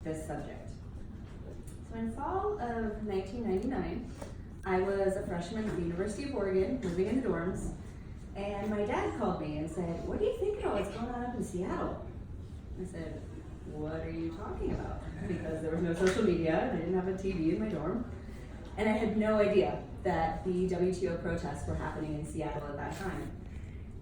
this subject. So in fall of 1999, I was a freshman at the University of Oregon, living in the dorms, and my dad called me and said, "What do you think about what's going on up in Seattle?" I said, "What are you talking about?" Because there was no social media, I didn't have a TV in my dorm, and I had no idea that the WTO protests were happening in Seattle at that time.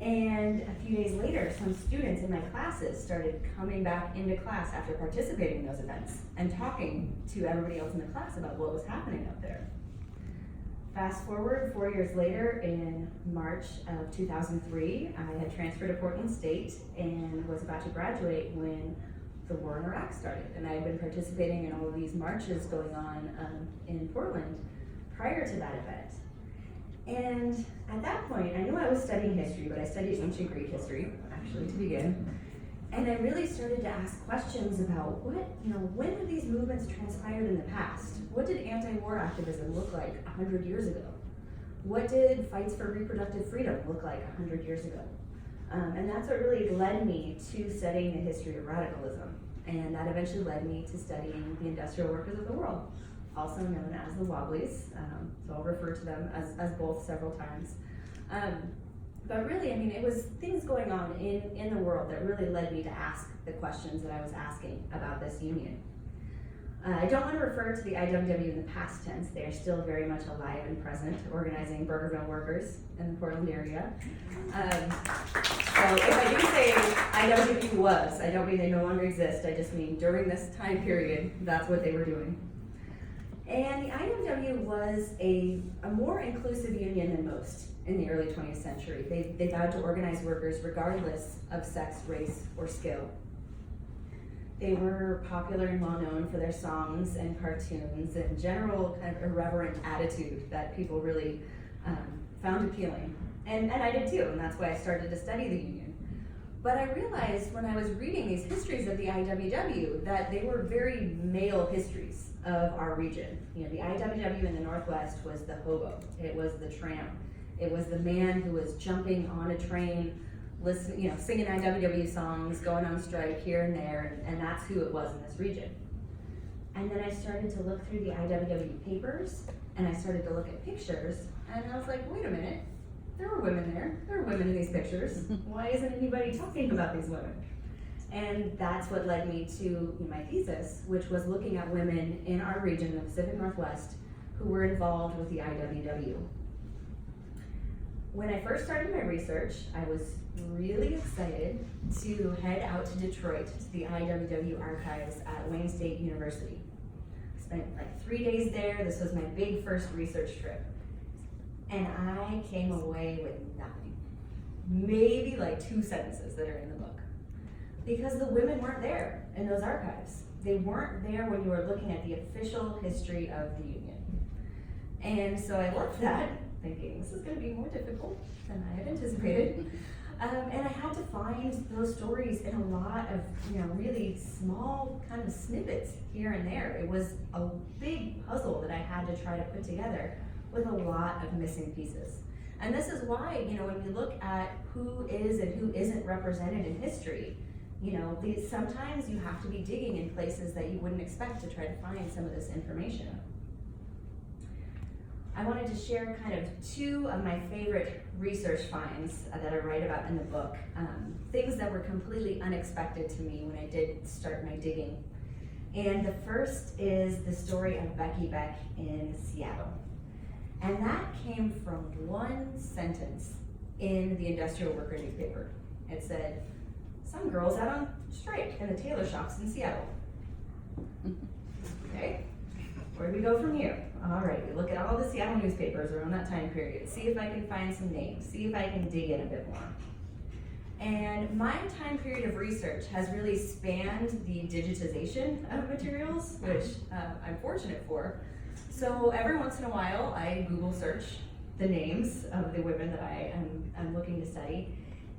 And a few days later, some students in my classes started coming back into class after participating in those events and talking to everybody else in the class about what was happening up there. Fast forward 4 years later, in March of 2003, I had transferred to Portland State and was about to graduate when the war in Iraq started. And I had been participating in all of these marches going on in Portland prior to that event. And at that point, I knew I was studying history, but I studied ancient Greek history, actually, to begin. And I really started to ask questions about when did these movements transpired in the past? What did anti-war activism look like 100 years ago? What did fights for reproductive freedom look like 100 years ago? And that's what really led me to studying the history of radicalism. And that eventually led me to studying the industrial workers of the world, also known as the Wobblies. So I'll refer to them as both several times. But really, it was things going on in the world that really led me to ask the questions that I was asking about this union. I don't want to refer to the IWW in the past tense. They are still very much alive and present, organizing Burgerville workers in the Portland area. So if I do say IWW was, I don't mean they no longer exist. I just mean during this time period, that's what they were doing. And the IWW was a more inclusive union than most in the early 20th century. They vowed to organize workers regardless of sex, race, or skill. They were popular and well known for their songs and cartoons and general kind of irreverent attitude that people really found appealing. And I did too, and that's why I started to study the union. But I realized when I was reading these histories of the IWW that they were very male histories of our region. The IWW in the Northwest was the hobo, it was the tramp, it was the man who was jumping on a train, listening, singing IWW songs, going on strike here and there, and that's who it was in this region. And then I started to look through the IWW papers, and I started to look at pictures, and I was like, wait a minute, there were women there. There were women in these pictures. Why isn't anybody talking about these women? And that's what led me to my thesis, which was looking at women in our region, the Pacific Northwest, who were involved with the IWW. When I first started my research, I was really excited to head out to Detroit to the IWW archives at Wayne State University. I spent like 3 days there. This was my big first research trip. And I came away with nothing. Maybe like 2 sentences that are in the book. Because the women weren't there in those archives. They weren't there when you were looking at the official history of the union. And so I left that thinking this is going to be more difficult than I had anticipated. And I had to find those stories in a lot of really small kind of snippets here and there. It was a big puzzle that I had to try to put together with a lot of missing pieces. And this is why, when you look at who is and who isn't represented in history, sometimes you have to be digging in places that you wouldn't expect to try to find some of this information. I wanted to share kind of 2 of my favorite research finds that I write about in the book, things that were completely unexpected to me when I did start my digging. And the first is the story of Becky Beck in Seattle. And that came from one sentence in the Industrial Worker newspaper. It said, "Some girls out on strike in the tailor shops in Seattle." Okay, where do we go from here? All right, we look at all the Seattle newspapers around that time period, see if I can find some names, see if I can dig in a bit more. And my time period of research has really spanned the digitization of materials, which I'm fortunate for. So every once in a while, I Google search the names of the women that I'm looking to study.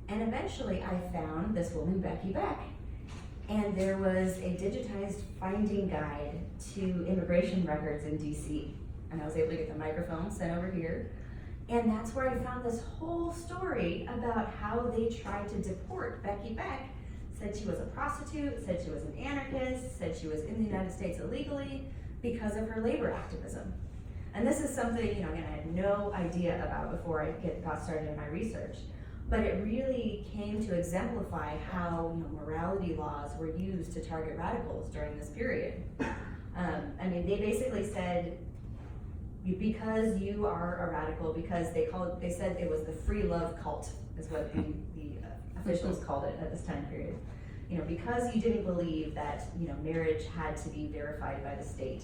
And eventually I found this woman, Becky Beck. And there was a digitized finding guide to immigration records in DC. And I was able to get the microphone sent over here. And that's where I found this whole story about how they tried to deport Becky Beck said she was a prostitute, said she was an anarchist, said she was in the United States illegally because of her labor activism. And this is something, again, I had no idea about before I got started in my research. But it really came to exemplify how morality laws were used to target radicals during this period. They basically said, because you are a radical, because they said it was the free love cult, is what the officials called it at this time period. Because you didn't believe that marriage had to be verified by the state,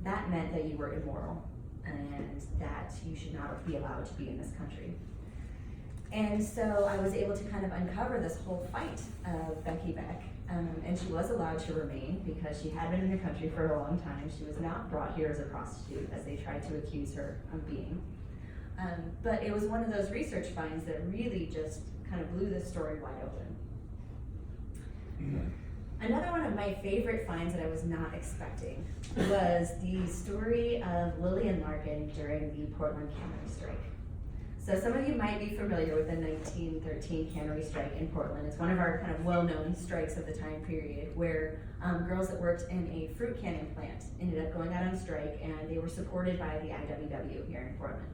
that meant that you were immoral and that you should not be allowed to be in this country. And so I was able to kind of uncover this whole fight of Becky Beck, and she was allowed to remain because she had been in the country for a long time. She was not brought here as a prostitute, as they tried to accuse her of being. But it was one of those research finds that really just kind of blew this story wide open. Another one of my favorite finds that I was not expecting was the story of Lillian Larkin during the Portland cannery strike. So some of you might be familiar with the 1913 cannery strike in Portland. It's one of our kind of well-known strikes of the time period where girls that worked in a fruit canning plant ended up going out on strike, and they were supported by the IWW here in Portland.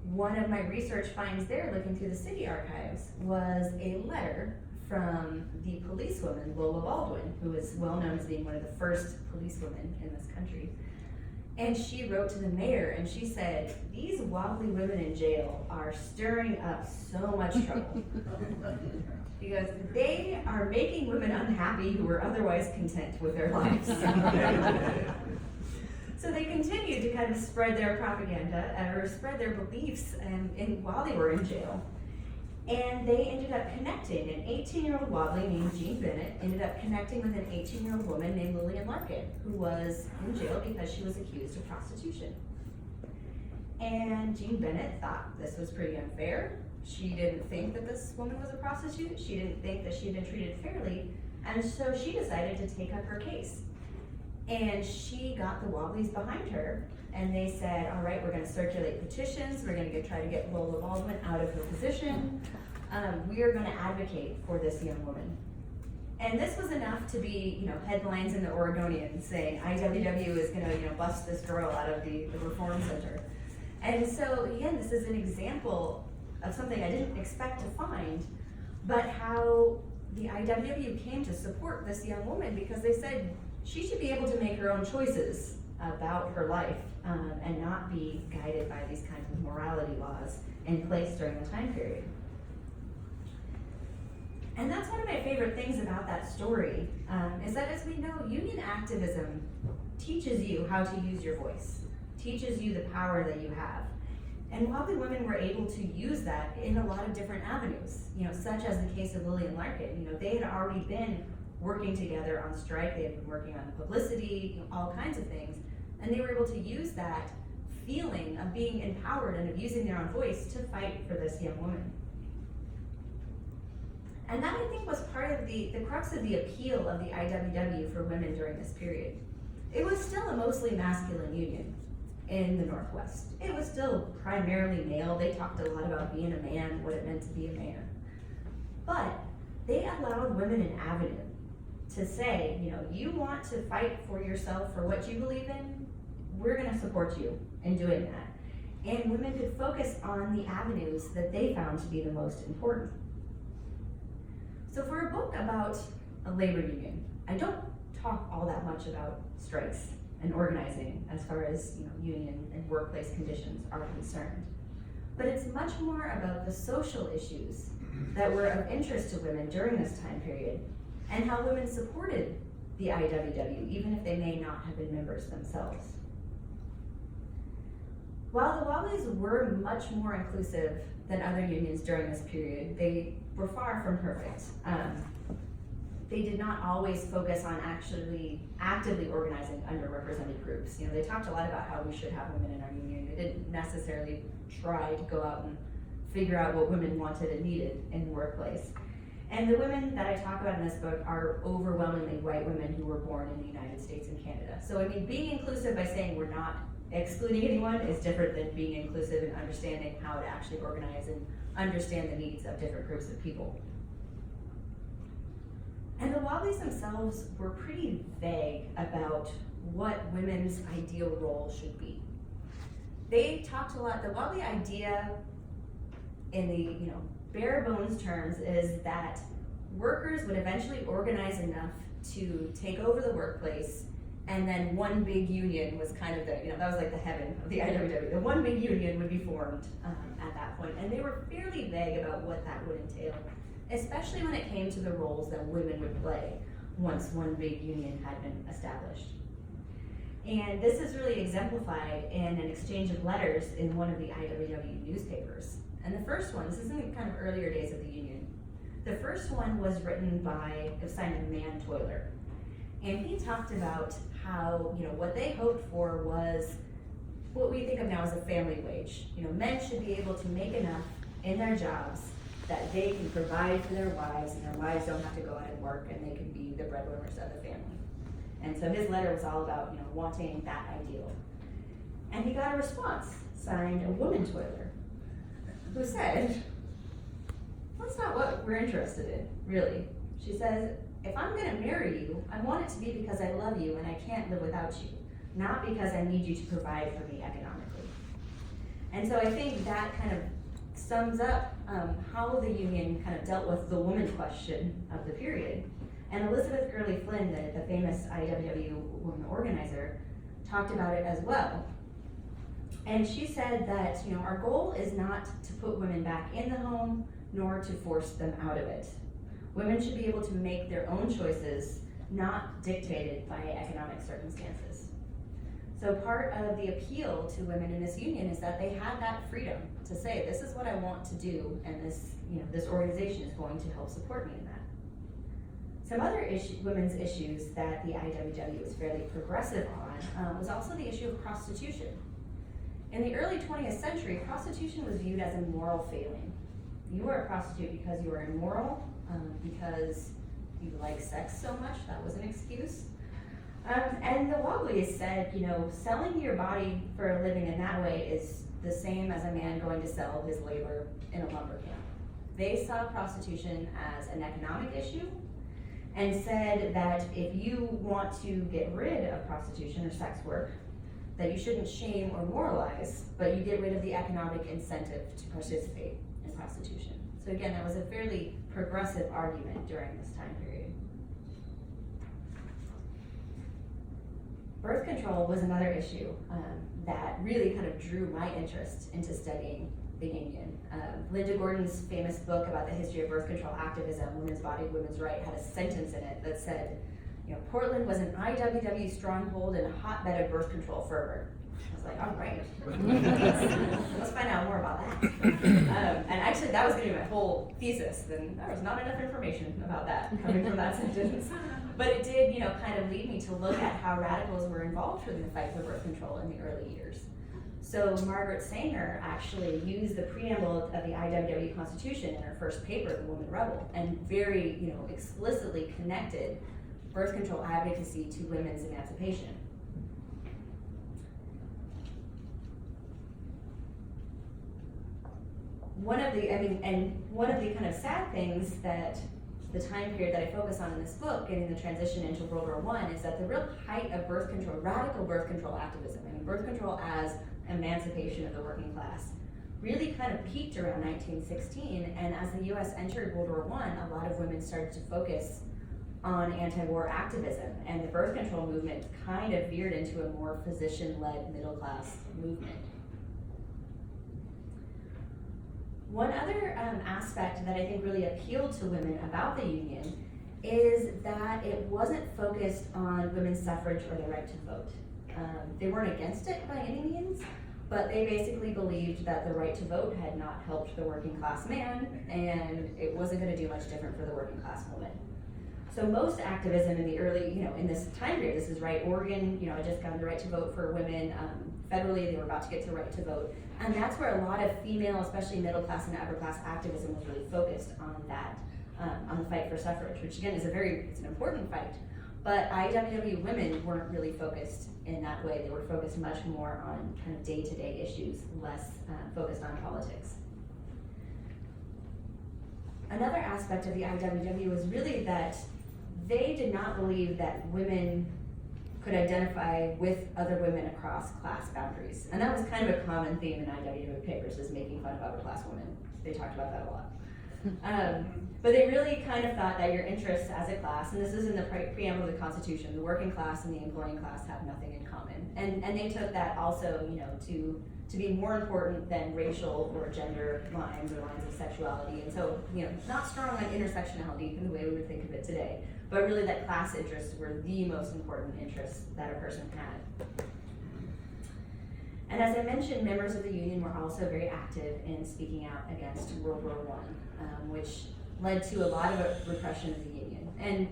One of my research finds there, looking through the city archives, was a letter from the policewoman, Lola Baldwin, who is well known as being one of the first policewomen in this country. And she wrote to the mayor and she said, "These wobbly women in jail are stirring up so much trouble." Because they are making women unhappy who are otherwise content with their lives. So they continued to kind of spread their propaganda or spread their beliefs while they were in jail. And they ended up connecting. An 18-year-old wobbly named Jean Bennett ended up connecting with an 18-year-old woman named Lillian Larkin, who was in jail because she was accused of prostitution. And Jean Bennett thought this was pretty unfair. She didn't think that this woman was a prostitute. She didn't think that she had been treated fairly. And so she decided to take up her case. And she got the Wobblies behind her, and they said, all right, we're going to circulate petitions, we're going to try to get Lola Baldwin out of her position, we are going to advocate for this young woman. And this was enough to be, headlines in the Oregonian saying IWW is going to, bust this girl out of the Reform Center. And so again, this is an example of something I didn't expect to find, but how the IWW came to support this young woman because they said she should be able to make her own choices about her life and not be guided by these kinds of morality laws in place during the time period. And that's one of my favorite things about that story, is that as we know, union activism teaches you how to use your voice, teaches you the power that you have. And wobbly women were able to use that in a lot of different avenues, such as the case of Lillian Larkin. They had already been working together on strike, they had been working on publicity, all kinds of things, and they were able to use that feeling of being empowered and of using their own voice to fight for this young woman. And that, I think, was part of the crux of the appeal of the IWW for women during this period. It was still a mostly masculine union in the Northwest. It was still primarily male. They talked a lot about being a man, what it meant to be a man. But they allowed women an avenue to say, you want to fight for yourself, for what you believe in, we're going to support you in doing that. And women could focus on the avenues that they found to be the most important. So for a book about a labor union, I don't talk all that much about strikes and organizing as far as union and workplace conditions are concerned. But it's much more about the social issues that were of interest to women during this time period and how women supported the IWW, even if they may not have been members themselves. While the Wobblies were much more inclusive than other unions during this period, they were far from perfect. They did not always focus on actually actively organizing underrepresented groups. They talked a lot about how we should have women in our union. They didn't necessarily try to go out and figure out what women wanted and needed in the workplace. And the women that I talk about in this book are overwhelmingly white women who were born in the United States and Canada. So being inclusive by saying we're not excluding anyone is different than being inclusive and understanding how to actually organize and understand the needs of different groups of people. And the Wobblies themselves were pretty vague about what women's ideal role should be. They talked a lot, the Wobbly idea in the bare bones terms is that workers would eventually organize enough to take over the workplace, and then one big union was kind of that was like the heaven of the IWW. The one big union would be formed at that point, and they were fairly vague about what that would entail, especially when it came to the roles that women would play once one big union had been established. And this is really exemplified in an exchange of letters in one of the IWW newspapers. And the first one, this is in the kind of earlier days of the union. The first one was written by Simon Man Toiler. And he talked about how, what they hoped for was what we think of now as a family wage. Men should be able to make enough in their jobs that they can provide for their wives, and their wives don't have to go out and work, and they can be the breadwinners of the family. And so his letter was all about, wanting that ideal. And he got a response, signed a woman toiler, who said, that's not what we're interested in, really. She says, if I'm gonna marry you, I want it to be because I love you and I can't live without you, not because I need you to provide for me economically. And so I think that kind of sums up how the union kind of dealt with the woman question of the period. And Elizabeth Gurley Flynn, the famous IWW woman organizer, talked about it as well. And she said that, our goal is not to put women back in the home, nor to force them out of it. Women should be able to make their own choices, not dictated by economic circumstances. So part of the appeal to women in this union is that they had that freedom to say, this is what I want to do, and this organization is going to help support me in that. Some other women's issues that the IWW was fairly progressive on was also the issue of prostitution. In the early 20th century, prostitution was viewed as a moral failing. You were a prostitute because you were immoral, because you like sex so much, that was an excuse. And the Wobblies said, selling your body for a living in that way is the same as a man going to sell his labor in a lumber camp. They saw prostitution as an economic issue, and said that if you want to get rid of prostitution or sex work, that you shouldn't shame or moralize, but you get rid of the economic incentive to participate in prostitution. So again, that was a fairly progressive argument during this time period. Birth control was another issue that really kind of drew my interest into studying the union. Linda Gordon's famous book about the history of birth control activism, Women's Body, Women's Right, had a sentence in it that said, Portland was an IWW stronghold and a hotbed of birth control fervor. I was like, all right, let's find out more about that. And actually that was gonna be my whole thesis, and there was not enough information about that coming from that sentence. But it did, kind of lead me to look at how radicals were involved in the fight for birth control in the early years. So Margaret Sanger actually used the preamble of the IWW Constitution in her first paper, The Woman Rebel, and very, explicitly connected birth control advocacy to women's emancipation. One of the kind of sad things that the time period that I focus on in this book, getting the transition into World War I, is that the real height of birth control, radical birth control activism, birth control as emancipation of the working class, really kind of peaked around 1916, and as the US entered World War I, a lot of women started to focus on anti-war activism, and the birth control movement kind of veered into a more physician-led middle-class movement. One other aspect that I think really appealed to women about the union is that it wasn't focused on women's suffrage or the right to vote. They weren't against it by any means, but they basically believed that the right to vote had not helped the working class man, and it wasn't going to do much different for the working class woman. So most activism in the early, in this time period, this is right, Oregon, had just gotten the right to vote for women. Federally, they were about to get the right to vote. And that's where a lot of female, especially middle class and upper class activism was really focused on that, on the fight for suffrage, which again is it's an important fight. But IWW women weren't really focused in that way. They were focused much more on kind of day-to-day issues, less focused on politics. Another aspect of the IWW was really that they did not believe that women could identify with other women across class boundaries. And that was kind of a common theme in IWW papers, is making fun of upper class women. They talked about that a lot. But they really kind of thought that your interests as a class, and this is in the preamble of the Constitution, the working class and the employing class have nothing in common. And they took that also, to be more important than racial or gender lines or lines of sexuality. And so, not strong on intersectionality in the way we would think of it today, but really that class interests were the most important interests that a person had. And as I mentioned, members of the union were also very active in speaking out against World War I, which led to a lot of repression of the union. And,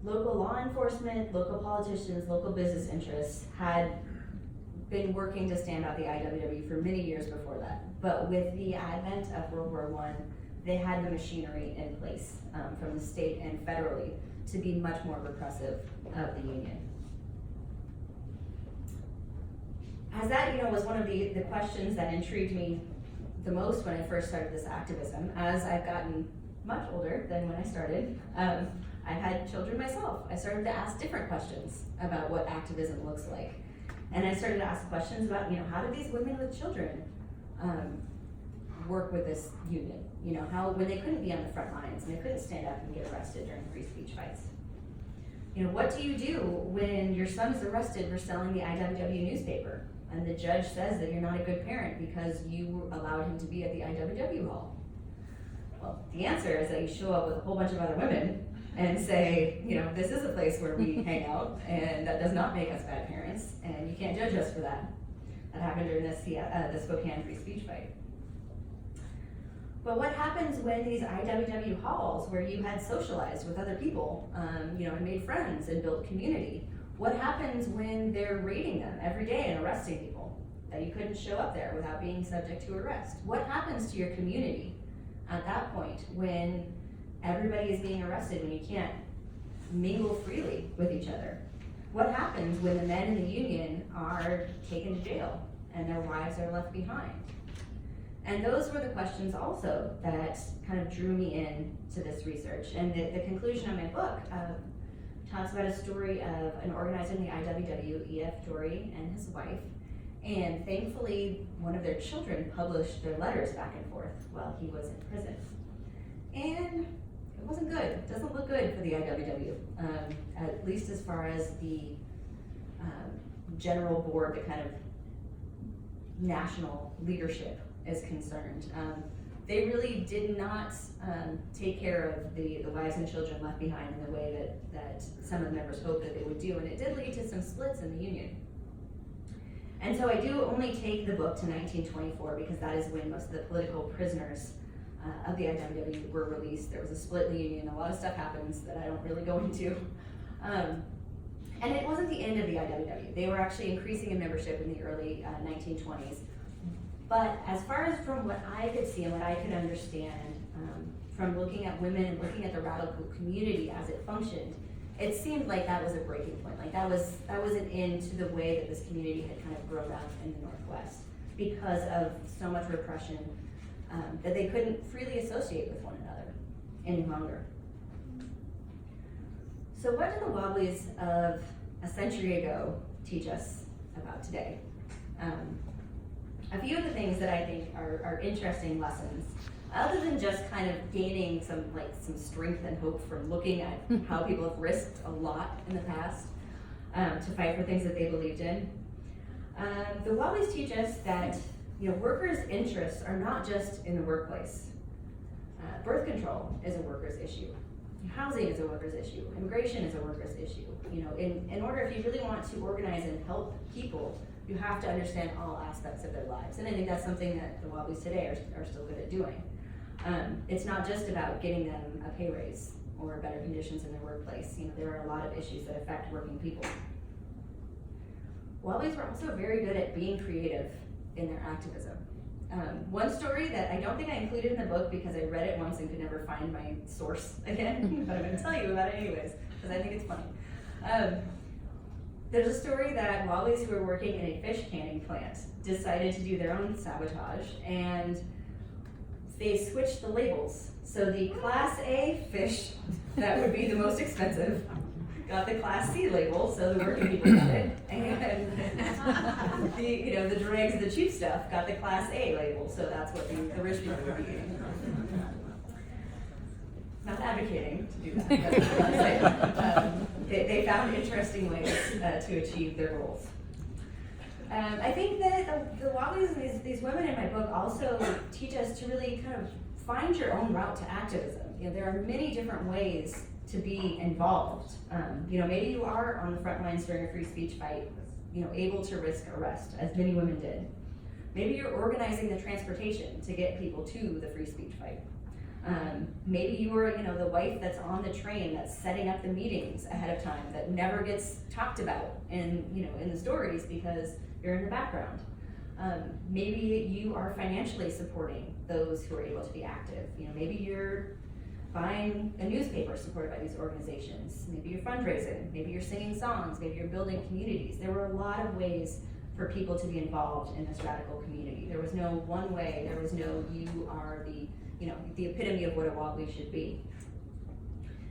local law enforcement, local politicians, local business interests had been working to stand out the IWW for many years before that. But with the advent of World War I, they had the machinery in place from the state and federally to be much more repressive of the union. As that, was one of the questions that intrigued me the most when I first started this activism. As I've gotten much older than when I started, I had children myself. I started to ask different questions about what activism looks like. And I started to ask questions about, how do these women with children work with this union? When they couldn't be on the front lines and they couldn't stand up and get arrested during free speech fights. What do you do when your son is arrested for selling the IWW newspaper and the judge says that you're not a good parent because you allowed him to be at the IWW hall? Well, the answer is that you show up with a whole bunch of other women and say, this is a place where we hang out, and that does not make us bad parents, and you can't judge us for that. That happened during the Spokane free speech fight. But what happens when these IWW halls, where you had socialized with other people, and made friends and built community, what happens when they're raiding them every day and arresting people, that you couldn't show up there without being subject to arrest? What happens to your community at that point when everybody is being arrested, when you can't mingle freely with each other? What happens when the men in the union are taken to jail and their wives are left behind? And those were the questions also that kind of drew me in to this research. And the conclusion of my book talks about a story of an organizer in the IWW, E.F. Jory, and his wife. And thankfully, one of their children published their letters back and forth while he was in prison. And it wasn't good. It doesn't look good for the IWW, at least as far as the general board, the kind of national leadership is concerned. They really did not take care of the wives and children left behind in the way that some of the members hoped that they would do, and it did lead to some splits in the union. And so I do only take the book to 1924 because that is when most of the political prisoners of the IWW were released. There was a split in the union. A lot of stuff happens that I don't really go into. And it wasn't the end of the IWW. They were actually increasing in membership in the early 1920s. But as far as from what I could see and what I could understand, from looking at women and looking at the radical community as it functioned, it seemed like that was a breaking point. Like that was an end to the way that this community had kind of grown up in the Northwest because of so much repression that they couldn't freely associate with one another any longer. So what do the Wobblies of a century ago teach us about today? A few of the things that I think are interesting lessons, other than just kind of gaining some strength and hope from looking at how people have risked a lot in the past to fight for things that they believed in. The Wobblies teach us that workers' interests are not just in the workplace. Birth control is a workers' issue. Housing is a workers' issue. Immigration is a workers' issue. In order, if you really want to organize and help people, you have to understand all aspects of their lives. And I think that's something that the Wobblies today are still good at doing. It's not just about getting them a pay raise or better conditions in their workplace. There are a lot of issues that affect working people. Wobblies were also very good at being creative in their activism. One story that I don't think I included in the book because I read it once and could never find my source again, but I'm going to tell you about it anyways, because I think it's funny. There's a story that Wobblies who were working in a fish canning plant decided to do their own sabotage, and they switched the labels. So the Class A fish that would be the most expensive, got the Class C label, so the working people got it, and the dregs, the cheap stuff, got the Class A label, so that's what the rich people would be getting. Not advocating to do that, but they found interesting ways to achieve their goals. I think that the Wobblies and these women in my book also teach us to really kind of find your own route to activism. There are many different ways to be involved. Maybe you are on the front lines during a free speech fight, able to risk arrest, as many women did. Maybe you're organizing the transportation to get people to the free speech fight. Maybe you are, the wife that's on the train that's setting up the meetings ahead of time that never gets talked about in the stories because you're in the background. Maybe you are financially supporting those who are able to be active. Maybe you're buying a newspaper supported by these organizations. Maybe you're fundraising. Maybe you're singing songs. Maybe you're building communities. There were a lot of ways for people to be involved in this radical community. There was no one way. There was no you are the epitome of what a Wobbly should be.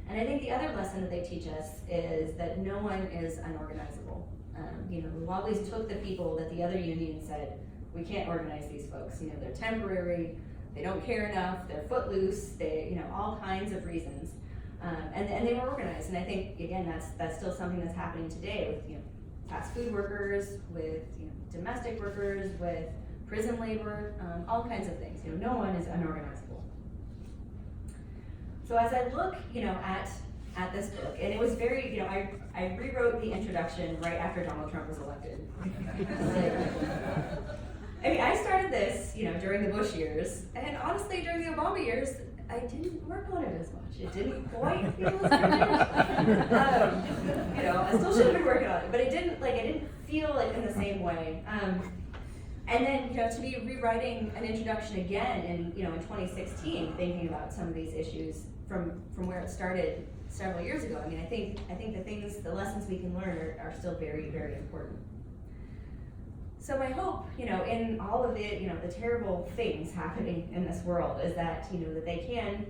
And I think the other lesson that they teach us is that no one is unorganizable. The Wobblies took the people that the other unions said, we can't organize these folks. They're temporary, they don't care enough, they're footloose, they, all kinds of reasons. And they were organized. And I think, again, that's still something that's happening today with, fast food workers, with, domestic workers, with prison labor, all kinds of things. No one is unorganizable. So as I look, at this book, and it was very, I rewrote the introduction right after Donald Trump was elected. I started this, during the Bush years, and honestly, during the Obama years, I didn't work on it as much. It didn't quite feel as urgent. I still should have been working on it, but it didn't feel like in the same way. And then, to be rewriting an introduction again in 2016, thinking about some of these issues from where it started several years ago. I think the lessons we can learn are still very, very important. So my hope, in all of the terrible things happening in this world is that, that they can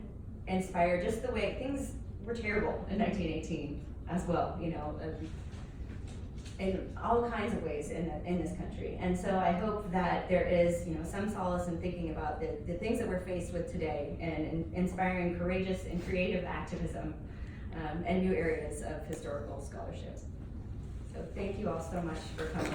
inspire just the way things were terrible in 1918 as well, in all kinds of ways in this country. And so I hope that there is, some solace in thinking about the things that we're faced with today and inspiring courageous and creative activism and new areas of historical scholarship. So thank you all so much for coming.